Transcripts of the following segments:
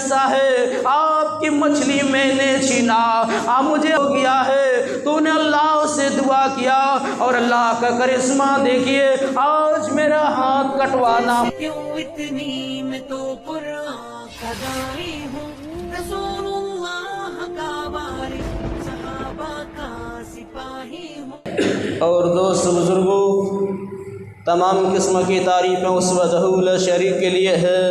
ایسا ہے آپ کی مچھلی میں نے چھینا، اب مجھے ہو گیا ہے، تو نے اللہ سے دعا کیا اور اللہ کا کرشمہ دیکھیے، آج میرا ہاتھ کٹوانا کیوں اتنی میں تو قرآن کا داعی ہوں، رسول اللہ کا وارث صحابہ کا سپاہی ہوں۔ اور دوست بزرگوں، تمام قسم کی تعریفیں اس وحدہ شریک کے لیے ہے،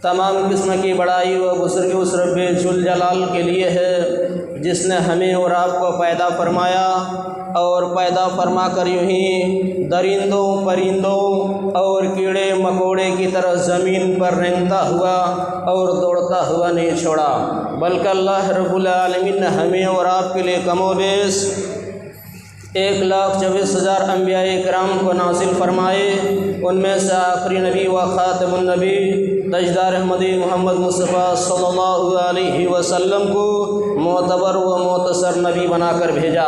تمام قسم کی بڑائی و بزرگی اس رب ذوالجلال کے لیے ہے، جس نے ہمیں اور آپ کو پیدا فرمایا اور پیدا فرما کر یوں ہی درندوں پرندوں اور کیڑے مکوڑے کی طرح زمین پر رینگتا ہوا اور دوڑتا ہوا نہیں چھوڑا، بلکہ اللہ رب العالمین نے ہمیں اور آپ کے لیے کم و بیش 1,24,000 انبیاء کرام کو نازل فرمائے، ان میں سے آخری نبی و خاتم النبی تاجدار احمدی محمد مصطفیٰ صلی اللہ علیہ وسلم کو معتبر و مختصر نبی بنا کر بھیجا،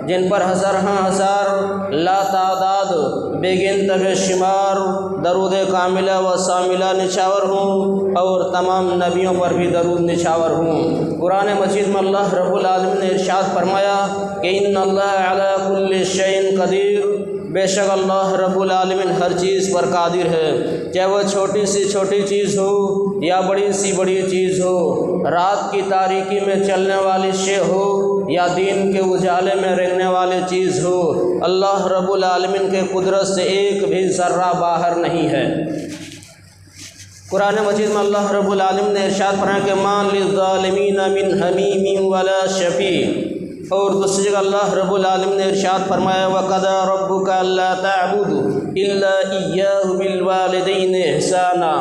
جن پر ہزار لا تعداد بے گنت بے شمار درود کاملہ و شاملہ نچھاور ہوں، اور تمام نبیوں پر بھی درود نچھاور ہوں۔ قرآن مجید میں اللہ رب العالمین نے ارشاد فرمایا کہ ان اللہ علی کل شیء قدیر، بے شک اللہ رب العالمین ہر چیز پر قادر ہے، چاہے وہ چھوٹی سی چھوٹی چیز ہو یا بڑی سی بڑی چیز ہو، رات کی تاریکی میں چلنے والی شے ہو یا دین کے اجالے میں رہنے والی چیز ہو، اللہ رب العالمین کے قدرت سے ایک بھی ذرہ باہر نہیں ہے۔ قرآن مجید میں اللہ رب العالمین نے ارشاد فرمایا کہ ما للظالمین من حمیم ولا شفیع، اور دوسری جگہ اللہ رب العالمین نے ارشاد فرمایا وَقَضَىٰ رَبُّكَ أَلَّا تَعْبُدُوا إِلَّا إِيَّاهُ بِالْوَالِدَيْنِ إِحْسَانًا۔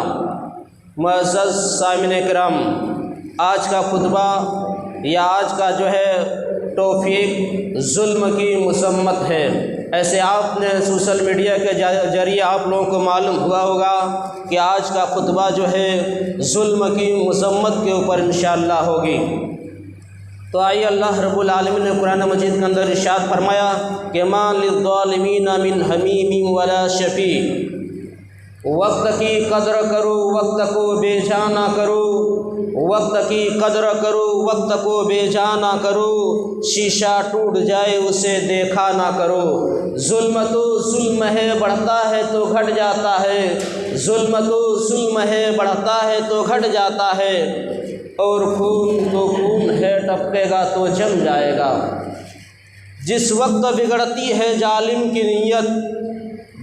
معزز سامعین کرام، آج کا خطبہ یا آج کا جو ہے ٹاپک ظلم کی مذمت ہے۔ ایسے آپ نے سوشل میڈیا کے ذریعے آپ لوگوں کو معلوم ہوا ہوگا کہ آج کا خطبہ جو ہے ظلم کی مذمت کے اوپر انشاءاللہ ہوگی۔ تو آئیے اللہ رب العالمین نے قرآن مجید کے اندر ارشاد فرمایا کہ ما للظالمین من حمیم ولا شفیع، وقت کی قدر کرو وقت کو بے جا نہ کرو، وقت کی قدر کرو وقت کو بے جا نہ کرو، شیشہ ٹوٹ جائے اسے دیکھا نہ کرو، ظلم تو ظلم ہے بڑھتا ہے تو گھٹ جاتا ہے، ظلم تو ظلم ہے بڑھتا ہے تو گھٹ جاتا ہے، اور خون تو خون ہے ٹپکے گا تو جم جائے گا۔ جس وقت بگڑتی ہے ظالم کی نیت،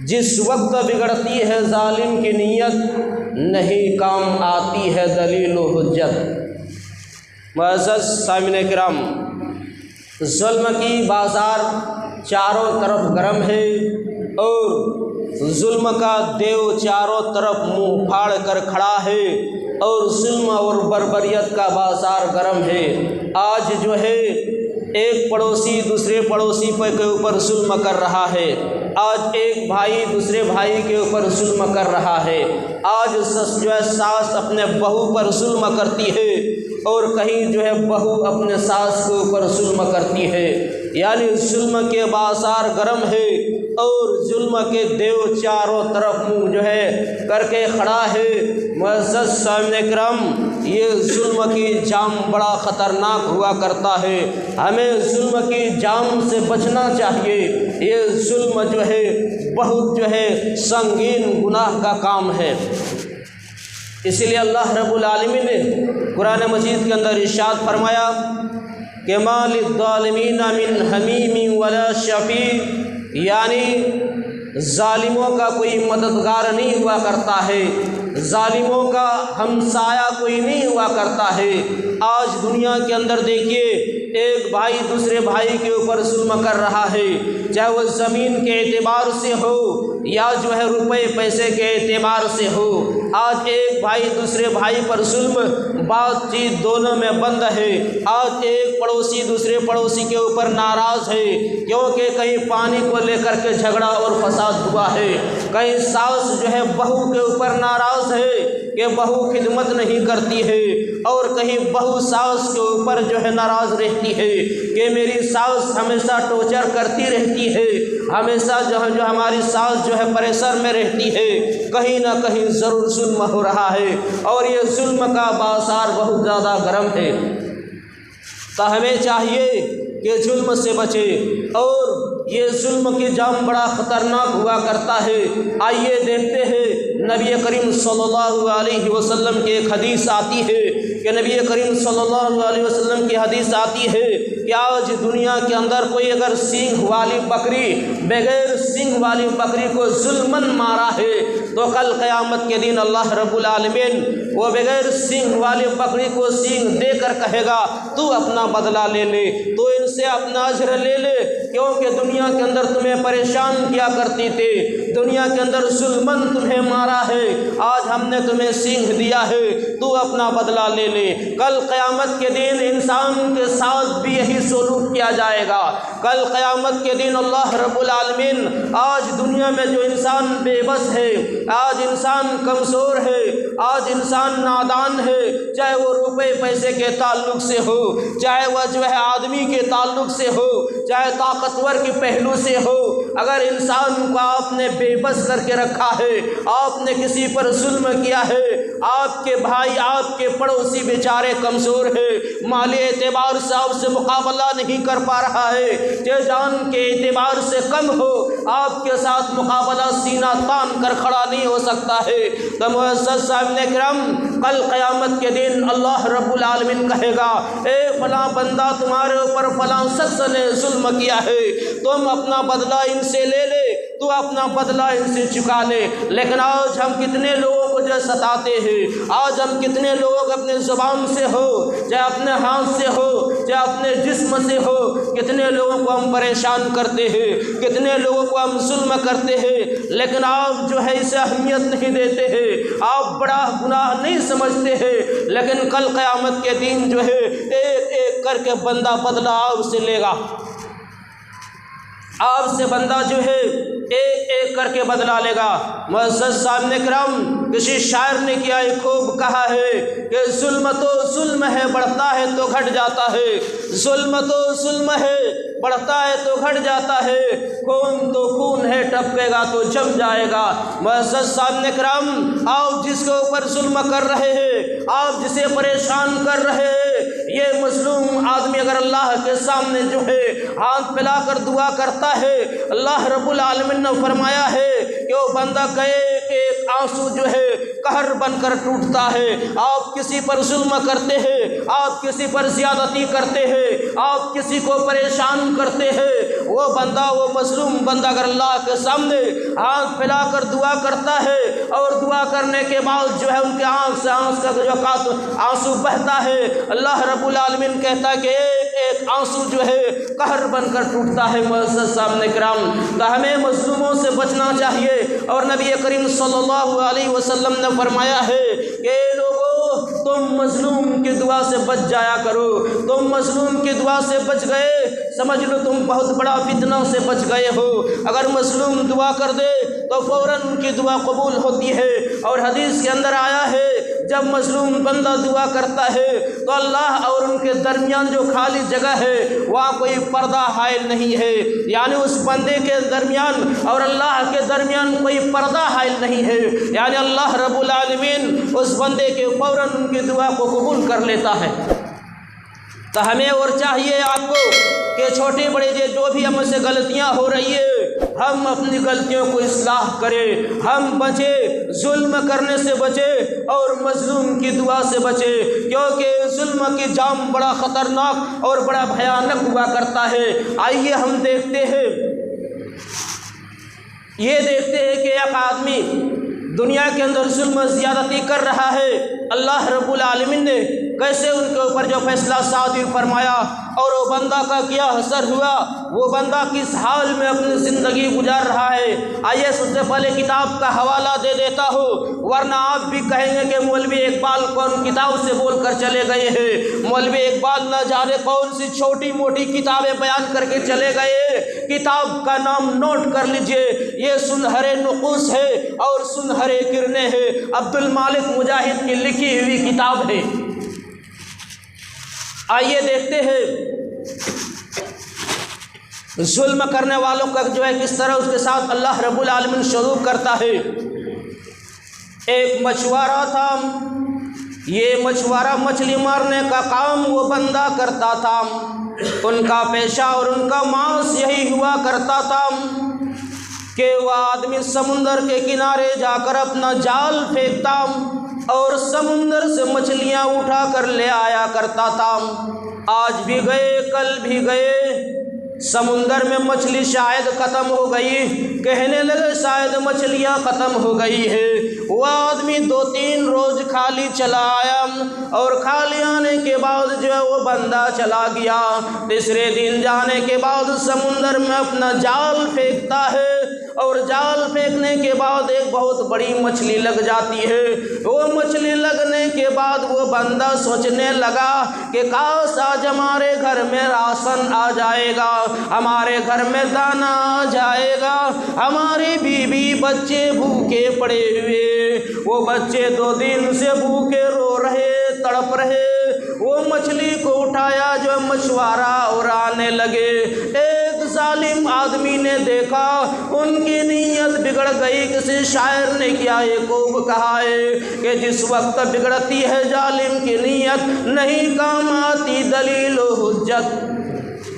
جس وقت بگڑتی ہے ظالم کی نیت، نہیں کام آتی ہے دلیل و حجت۔ معزز سامعین کرام، ظلم کی بازار چاروں طرف گرم ہے، اور ظلم کا دیو چاروں طرف منہ پھاڑ کر کھڑا ہے، اور ظلم اور بربریت کا بازار گرم ہے۔ آج جو ہے ایک پڑوسی دوسرے پڑوسی کے اوپر ظلم کر رہا ہے، آج ایک بھائی دوسرے بھائی کے اوپر ظلم کر رہا ہے، آج جو ہے ساس اپنے بہو پر ظلم کرتی ہے، اور کہیں جو ہے بہو اپنے ساس کے اوپر ظلم کرتی ہے، یعنی ظلم کے بازار گرم ہے، اور ظلم کے دیو چاروں طرف منہ جو ہے کر کے کھڑا ہے۔ معزز سامعین کرام، یہ ظلم کی جام بڑا خطرناک ہوا کرتا ہے، ہمیں ظلم کی جام سے بچنا چاہیے۔ یہ ظلم جو ہے بہت جو ہے سنگین گناہ کا کام ہے، اسی لیے اللہ رب العالمین نے قرآن مجید کے اندر ارشاد فرمایا کہ ما للظالمین من حمیم ولا شفیع، یعنی ظالموں کا کوئی مددگار نہیں ہوا کرتا ہے، ظالموں کا ہمسایہ کوئی نہیں ہوا کرتا ہے۔ آج دنیا کے اندر دیکھیے ایک بھائی دوسرے بھائی کے اوپر ظلم کر رہا ہے، چاہے وہ زمین کے اعتبار سے ہو یا جو ہے روپے پیسے کے اعتبار سے ہو۔ آج ایک بھائی دوسرے بھائی پر ظلم، بات چیت دونوں میں بند ہے۔ آج ایک پڑوسی دوسرے پڑوسی کے اوپر ناراض ہے، کیونکہ کہیں پانی کو لے کر کے جھگڑا اور فساد ہوا ہے، کہیں ساس جو ہے بہو کے اوپر ناراض ہے کہ بہو خدمت نہیں کرتی ہے، اور کہیں بہو ساس کے اوپر جو ہے ناراض رہتی ہے کہ میری ساس ہمیشہ ٹورچر کرتی رہتی ہے، ہمیشہ جو ہماری ساس جو ہے پریشر میں رہتی ہے، کہیں نہ کہیں ضرور ظلم ہو رہا ہے، اور یہ ظلم کا بازار بہت زیادہ گرم ہے۔ تو ہمیں چاہیے کہ ظلم سے بچے، اور یہ ظلم کی جام بڑا خطرناک ہوا کرتا ہے۔ آئیے دیکھتے ہیں نبی کریم صلی اللہ علیہ وسلم کی ایک حدیث آتی ہے کہ نبی کریم صلی اللہ علیہ وسلم کی حدیث آتی ہے کہ آج دنیا کے اندر کوئی اگر سینگ والی بکری بغیر سینگ والی بکری کو ظلماً مارا ہے تو کل قیامت کے دن اللہ رب العالمین وہ بغیر سینگ والی بکری کو سینگ دے کر کہے گا تو اپنا بدلہ لے لے، تو ان سے اپنا اجر لے لے، کیونکہ دنیا کے اندر تمہیں پریشان کیا کرتی تھی، دنیا کے اندر ظلماً تمہیں مارا ہے، آج ہم نے تمہیں سینگ دیا ہے، تو اپنا بدلہ لے لے۔ کل قیامت کے دن انسان کے ساتھ بھی یہی سلوک کیا جائے گا۔ کل قیامت کے دن اللہ رب العالمین آج دنیا میں جو انسان بے بس ہے، آج انسان کمزور ہے، آج انسان نادان ہے، چاہے وہ روپے پیسے کے تعلق سے ہو، چاہے وہ جو ہے آدمی کے تعلق سے ہو، چاہے طاقتور کے پہلو سے ہو، اگر انسان کو آپ نے بے بس کر کے رکھا ہے، آپ نے کسی پر ظلم کیا ہے، آپ کے بھائی آپ کے پڑوسی بیچارے کمزور ہے، مالی اعتبار سے آپ سے مقابلہ نہیں کر پا رہا ہے، چاہے جان کے اعتبار سے کم ہو، آپ کے ساتھ مقابلہ سینہ تان کر کھڑا نہیں ہو سکتا ہے، تو معزز صاحب کرام کل قیامت کے دن اللہ رب العالمین کہے گا اے فلاں بندہ تمہارے اوپر فلاں شخص نے ظلم کیا ہے، تم اپنا بدلہ ان سے لے لے، تو اپنا بدلہ ان سے چکا لے۔ لیکن آج ہم کتنے لوگوں کو جو ستاتے ہیں، آج ہم کتنے لوگ اپنے زبان سے ہو، چاہے اپنے ہاتھ سے ہو، چاہے اپنے جسم سے ہو، کتنے لوگوں کو ہم پریشان کرتے ہیں، کتنے لوگوں کو ہم ظلم کرتے ہیں، لیکن آپ جو ہے اسے اہمیت نہیں دیتے ہیں، آپ بڑا گناہ نہیں سمجھتے ہیں، لیکن کل قیامت کے دن جو ہے ایک ایک کر کے بندہ بدلہ آپ سے لے گا، آپ سے بندہ جو ہے ایک ایک کر کے بدلہ لے گا۔ معزز سامعین کرام، کسی شاعر نے کیا ایک خوب کہا ہے کہ ظلم تو ظلم ہے، بڑھتا ہے تو گھٹ جاتا ہے، ظلم تو ظلم ہے، بڑھتا ہے تو گھٹ جاتا ہے، خون تو خون ہے، ٹپکے گا تو جم جائے گا۔ معزز سامعین کرام، آپ جس کے اوپر ظلم کر رہے ہیں، آپ جسے پریشان کر رہے ہیں، یہ مظلوم آدمی اگر اللہ کے سامنے جو ہے ہاتھ پھیلا کر دعا کرتا ہے، اللہ رب العالمین نے فرمایا ہے کہ وہ بندہ کا ایک ایک آنسو جو ہے قہر بن کر ٹوٹتا ہے۔ آپ کسی پر ظلم کرتے ہیں، آپ کسی پر زیادتی کرتے ہیں، آپ کسی کو پریشان کرتے ہیں، وہ بندہ، وہ مظلوم بندہ اگر اللہ کے سامنے ہاتھ پھیلا کر دعا کرتا ہے، اور دعا کرنے کے بعد جو ہے ان کے آنکھ سے آنکھ کا جو آنسو بہتا ہے، اللہ رب العالمین کہتا ہے کہ ایک ایک آنسو جو ہے قہر بن کر ٹوٹتا ہے۔ معزز صاحب کرام، تو ہمیں مظلوموں سے بچنا چاہیے، اور نبی کریم صلی اللہ علیہ وسلم نے فرمایا ہے کہ لوگوں تم مظلوم کی دعا سے بچ جایا کرو، تم مظلوم کی دعا سے بچ گئے سمجھ لو تم بہت بڑا فتنہ سے بچ گئے ہو۔ اگر مظلوم دعا کر دے تو فوراً ان کی دعا قبول ہوتی ہے، اور حدیث کے اندر آیا ہے جب مظلوم بندہ دعا کرتا ہے تو اللہ اور ان کے درمیان جو خالی جگہ ہے وہاں کوئی پردہ حائل نہیں ہے، یعنی اس بندے کے درمیان اور اللہ کے درمیان کوئی پردہ حائل نہیں ہے، یعنی اللہ رب العالمین اس بندے کے فوراً ان کی دعا کو قبول کر لیتا ہے۔ تو ہمیں اور چاہیے آپ کو کہ چھوٹی بڑی جو بھی ہم سے غلطیاں ہو رہی ہے، ہم اپنی غلطیوں کو اصلاح کریں، ہم بچیں، ظلم کرنے سے بچیں اور مظلوم کی دعا سے بچیں، کیونکہ ظلم کی جام بڑا خطرناک اور بڑا بھیانک ہوا کرتا ہے۔ آئیے ہم دیکھتے ہیں، یہ دیکھتے ہیں کہ ایک آدمی دنیا کے اندر ظلم زیادتی کر رہا ہے، اللہ رب العالمین نے کیسے ان کے اوپر جو فیصلہ صادر فرمایا اور وہ بندہ کا کیا اثر ہوا، وہ بندہ کس حال میں اپنی زندگی گزار رہا ہے۔ آئیے سب سے پہلے کتاب کا حوالہ دے دیتا ہوں، ورنہ آپ بھی کہیں گے کہ مولوی اقبال کون کتاب سے بول کر چلے گئے ہیں۔ مولوی اقبال نہ جانے کون سی چھوٹی موٹی کتابیں بیان کر کے چلے گئے۔ کتاب کا نام نوٹ کر لیجئے، یہ سنہرے نقوش ہے اور سنہرے کرنیں ہے، عبد المالک مجاہد کی لکھی ہوئی کتاب ہے۔ آئیے دیکھتے ہیں ظلم کرنے والوں کا جو ہے کس طرح اس کے ساتھ اللہ رب العالمین سلوک کرتا ہے۔ ایک مچھوارا تھا، یہ مچھوارا مچھلی مارنے کا کام وہ بندہ کرتا تھا، ان کا پیشہ اور ان کا ماس یہی ہوا کرتا تھا کہ وہ آدمی سمندر کے کنارے جا کر اپنا جال پھینکتا اور سمندر سے مچھلیاں اٹھا کر لے آیا کرتا تھا۔ آج بھی گئے، کل بھی گئے، سمندر میں مچھلی شاید ختم ہو گئی، کہنے لگے شاید مچھلیاں ختم ہو گئی ہے۔ وہ آدمی 2-3 روز خالی چلا آیا اور خالی آنے کے بعد جو ہے وہ بندہ چلا گیا۔ تیسرے دن جانے کے بعد سمندر میں اپنا جال پھینکتا ہے اور جال پھینکنے کے بعد ایک بہت بڑی مچھلی لگ جاتی ہے۔ وہ مچھلی لگنے کے بعد وہ بندہ سوچنے لگا کہ کاش آج ہمارے گھر میں راشن آ جائے گا، ہمارے گھر میں دانا آ جائے گا، ہماری بیوی بچے بھوکے پڑے ہوئے، وہ بچے 2 دن سے بھوکے رو رہے، تڑپ رہے۔ وہ مچھلی کو اٹھایا جو مچھوارا اور آنے لگے۔ ایک ظالم آدمی نے دیکھا، ان کی نیت بگڑ گئی۔ کسی شاعر نے کیا ایک خوب کہا ہے کہ جس وقت بگڑتی ہے ظالم کی نیت، نہیں کام آتی دلیل و حجت۔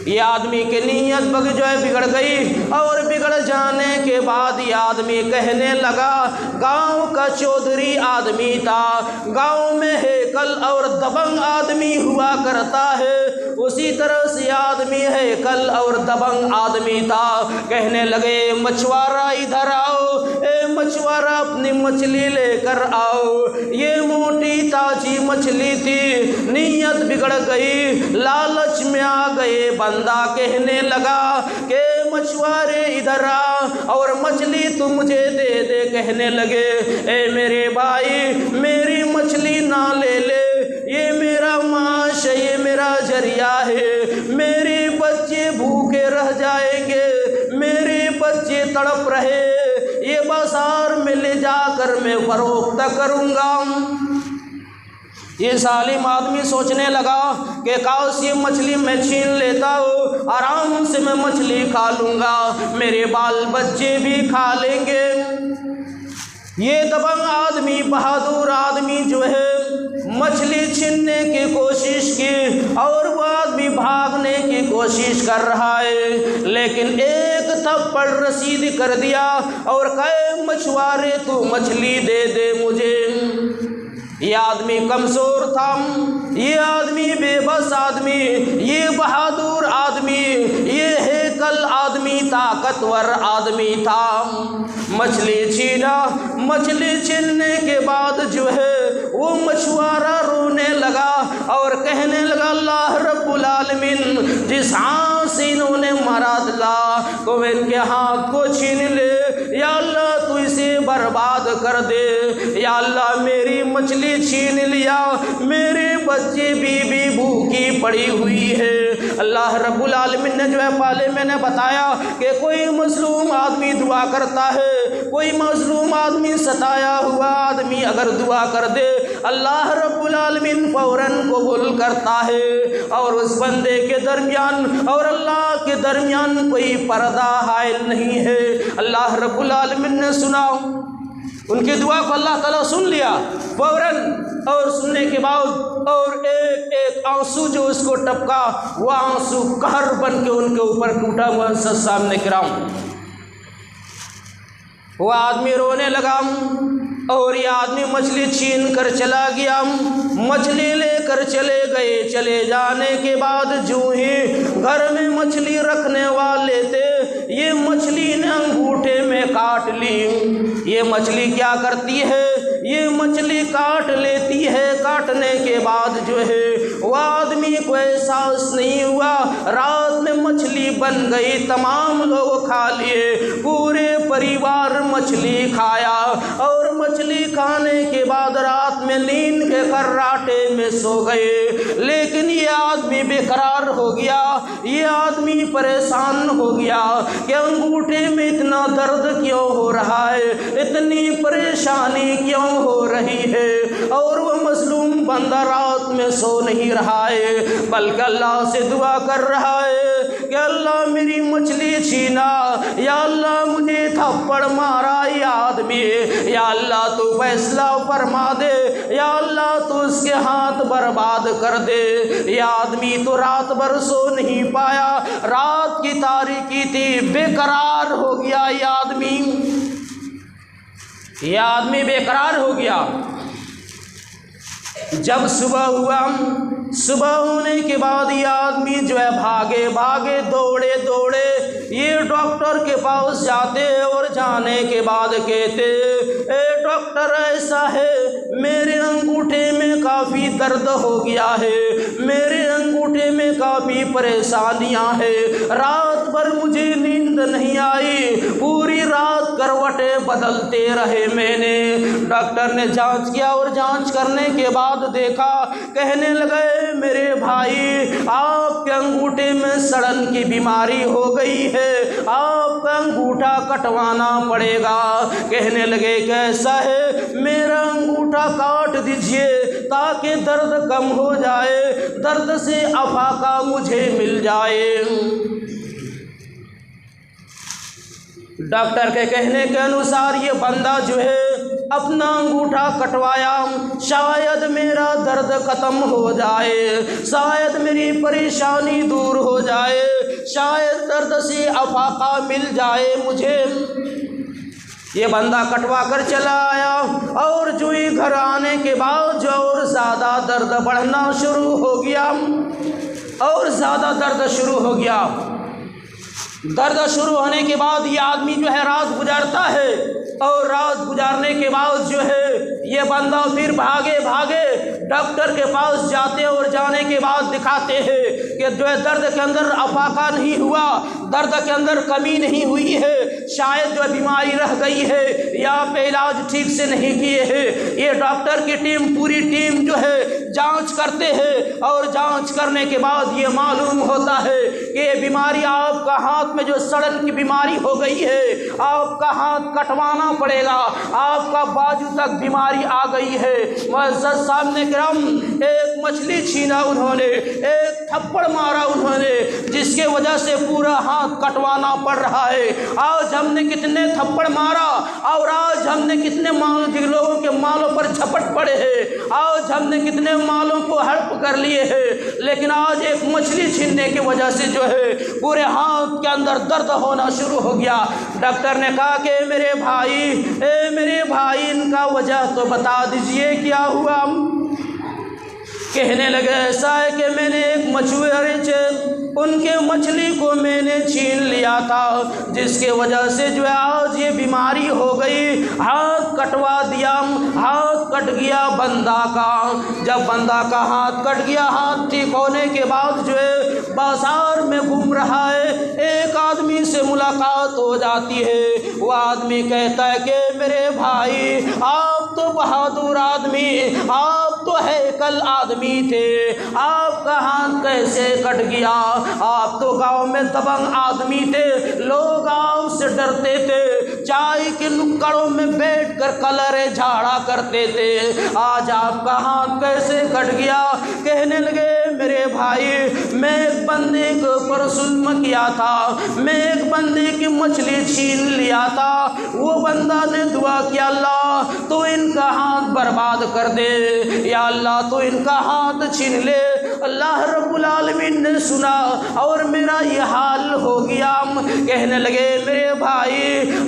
یہ آدمی کی نیت جو ہے بگڑ گئی، اور بگڑ جانے کے بعد یہ آدمی کہنے لگا، گاؤں کا چودھری آدمی تھا، گاؤں میں ہیکل اور دبنگ آدمی ہوا کرتا ہے، اسی طرح سے آدمی ہیکل اور دبنگ آدمی تھا۔ کہنے لگے مچھوارا ادھر آؤ، اے مچھوارا اپنی مچھلی لے کر آؤ۔ یہ موٹی تازی مچھلی تھی، نیت بگڑ گئی، لالچ میں آ گئے۔ بندہ کہنے لگا کہ مچھوارے ادھر آ اور مچھلی تو مجھے دے دے۔ کہنے لگے اے میرے بھائی میری مچھلی نہ لے لے، یہ میرا معاش ہے، یہ میرا ذریعہ ہے، میرے بچے بھوکے رہ جائیں گے، میرے بچے تڑپ رہے، یہ بازار میں لے جا کر میں فروخت کروں گا۔ یہ ظالم آدمی سوچنے لگا کہ کاش یہ مچھلی میں چھین لیتا ہوں، آرام سے میں مچھلی کھا لوں گا، میرے بال بچے بھی کھا لیں گے۔ یہ دبنگ آدمی، بہادر آدمی جو ہے مچھلی چھیننے کی کوشش کی، اور وہ آدمی بھاگنے کی کوشش کر رہا ہے، لیکن ایک تھپڑ رسید کر دیا اور کہے مچھوارے تو مچھلی دے دے مجھے۔ یہ آدمی کمزور تھا، یہ آدمی بے بس آدمی، یہ بہادر آدمی، یہ ہیکل آدمی طاقتور آدمی تھا۔ مچھلی چھینا، مچھلی چھیننے کے بعد جو ہے وہ مچھوارا رونے لگا اور کہنے لگا اللہ رب العالمین جس ہاتھ سے انہوں نے مارا دلا تو ان کے ہاتھ کو چھین لے، یا اللہ تو اسے برباد کر دے، یا اللہ میری مچھلی چھین لیا، میرے بچے بھی بھوکی پڑی ہوئی ہے۔ اللہ رب العالمین نے جو ہے پہلے میں نے بتایا کہ کوئی مظلوم آدمی دعا کرتا ہے، کوئی مظلوم آدمی ستایا ہوا آدمی اگر دعا کر دے اللہ رب العالمین فوراً قبول کرتا ہے، اور اس بندے کے درمیان اور اللہ کے درمیان کوئی پردہ حائل نہیں ہے۔ اللہ رب العالمین نے سنا ان کی دعا کو، اللہ تعالیٰ سن لیا فوراً، اور سننے کے بعد اور ایک ایک آنسو جو اس کو ٹپکا وہ آنسو قہر بن کے ان کے اوپر ٹوٹا ہوا سامنے کرام۔ وہ آدمی رونے لگا اور یہ آدمی مچھلی چھین کر چلا گیا، مچھلی لے کر چلے گئے۔ چلے جانے کے بعد جو ہی گھر میں مچھلی رکھنے والے تھے، یہ مچھلی نے انگوٹھے میں کاٹ لی۔ یہ مچھلی کیا کرتی ہے؟ یہ مچھلی کاٹ لیتی ہے کاٹنے کے بعد جو ہے وہ آدمی کو احساس نہیں ہوا، رات میں مچھلی بن گئی، تمام لوگ کھا لیے، پورے پریوار مچھلی کھایا، اور مچھلی کھانے کے بعد رات میں نیند کے کراٹے میں سو گئے۔ لیکن یہ آدمی بے قرار ہو گیا، یہ آدمی پریشان ہو گیا کہ انگوٹھے میں اتنا درد کیوں ہو رہا ہے، اتنی پریشانی کیوں ہو رہی ہے، اور وہ مظلوم بندہ رات میں سو نہیں رہا ہے بلکہ اللہ سے دعا کر رہا ہے کہ اللہ میری مچھلی چھینا، یا اللہ مجھے تھپڑ مارا یہ آدمی، یا اللہ تو فیصلہ فرما دے، یا اللہ تو اس کے ہاتھ برباد کر دے۔ یہ آدمی تو رات بھر سو نہیں پایا، رات کی تاریکی تھی، بے قرار ہو گیا یہ آدمی بے قرار ہو گیا۔ جب صبح ہوا، صبح ہونے کے بعد یہ آدمی جو ہے بھاگے دوڑے یہ ڈاکٹر کے پاس جاتے، اور جانے کے بعد کہتے اے ڈاکٹر ایسا ہے میرے انگوٹھے میں کافی درد ہو گیا ہے، میرے انگوٹھے میں کافی پریشانیاں ہیں، رات بھر مجھے نیند نہیں آئی، پوری رات کروٹیں بدلتے رہے میں نے۔ ڈاکٹر نے جانچ کیا، اور جانچ کرنے کے بعد دیکھا، کہنے لگے میرے بھائی آپ کے انگوٹھے میں سڑن کی بیماری ہو گئی ہے، آپ کا انگوٹھا کٹوانا پڑے گا۔ کہنے لگے کیسا ہے، میرا انگوٹھا کاٹ دیجئے تاکہ درد کم ہو جائے، درد سے افاقہ مجھے مل جائے۔ ڈاکٹر کے کہنے کے انوسار یہ بندہ جو ہے اپنا انگوٹھا کٹوایا، شاید میرا درد ختم ہو جائے، شاید میری پریشانی دور ہو جائے، شاید درد سے افاقہ مل جائے مجھے۔ یہ بندہ کٹوا کر چلا آیا، اور جو ہی گھر آنے کے بعد جو اور زیادہ درد بڑھنا شروع ہو گیا، اور زیادہ درد شروع ہو گیا۔ درد شروع ہونے کے بعد یہ آدمی جو ہے رات گزارتا ہے، اور رات گزارنے کے بعد جو ہے یہ بندہ پھر بھاگے ڈاکٹر کے پاس جاتے، اور جانے کے بعد دکھاتے ہیں کہ جو ہے درد کے اندر افاقہ نہیں ہوا، درد کے اندر کمی نہیں ہوئی ہے، شاید جو بیماری رہ گئی ہے، یا آپ علاج ٹھیک سے نہیں کیے ہیں۔ یہ ڈاکٹر کی ٹیم، پوری ٹیم جو ہے جانچ کرتے ہیں، اور جانچ کرنے کے بعد یہ معلوم ہوتا ہے کہ یہ بیماری آپ کا ہاتھ میں جو سڑن کی بیماری ہو گئی ہے، آپ کا ہاتھ کٹوانا پڑے گا، آپ کا بازو تک بیماری آ گئی ہے۔ معزز سامنے کرام، ایک مچھلی چھینا انہوں نے، ایک تھپڑ مارا انہوں نے، جس کے وجہ سے پورا ہاتھ کٹوانا پڑ رہا ہے۔ آج ہم نے کتنے تھپڑ مارا، اور آج ہم نے کتنے لوگوں کے مالوں پر جھپٹ پڑے ہیں، آج ہم نے کتنے مالوں کو ہڑپ کر لیے ہیں، لیکن آج ایک مچھلی چھیننے کی وجہ سے جو ہے پورے ہاتھ کے اندر درد ہونا شروع ہو گیا۔ ڈاکٹر نے کہا کہ میرے بھائی ان کا وجہ تو بتا دیجئے کیا ہوا۔ کہنے لگے ایسا ہے کہ میں نے ایک مچھوارے ان کے مچھلی کو میں نے چھین لیا تھا، جس کی وجہ سے جو ہے آج یہ بیماری ہو گئی، ہاتھ کٹوا دیا، ہاتھ کٹ گیا بندہ کا۔ جب بندہ کا ہاتھ کٹ گیا، ہاتھ ٹھیک ہونے کے بعد جو ہے بازار میں گھوم رہا ہے، ایک آدمی سے ملاقات ہو جاتی ہے۔ وہ آدمی کہتا ہے کہ میرے بھائی آپ تو بہادر آدمی، آپ تو ہیکل آدمی تھے، آپ کا ہاتھ کیسے کٹ گیا؟ آپ تو گاؤں میں دبنگ آدمی تھے، لوگ آپ سے ڈرتے تھے، چائے کے نکڑوں میں بیٹھ کر کلرے جھاڑا کرتے تھے، آج آپ کا ہاتھ کیسے کٹ گیا؟ کہنے لگے میرے بھائی میں ایک بندے کے اوپر ظلم کیا تھا، میں ایک بندے کی مچھلی چھین لیا تھا، وہ بندہ نے دعا کیا اللہ تو ان کا ہاتھ برباد کر دے، یا اللہ تو ان کا ہاتھ چھین لے۔ اللہ رب العالمین نے سنا اور میرا یہ حال ہو گیا۔ کہنے لگے میرے بھائی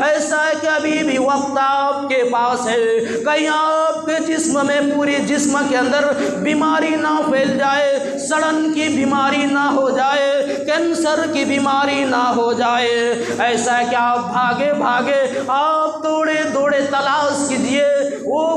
ایسا ہے کہ ابھی بھی وقت آپ کے پاس ہے، کہیں آپ کے جسم میں، پوری جسم کے اندر بیماری نہ پھیل جائے، سڑن کی بیماری نہ ہو جائے، کینسر کی بیماری نہ ہو جائے۔ ایسا ہے کہ آپ بھاگے آپ دوڑے تلاش کیجئے وہ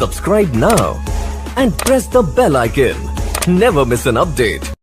Subscribe now and press the bell icon. Never miss an update.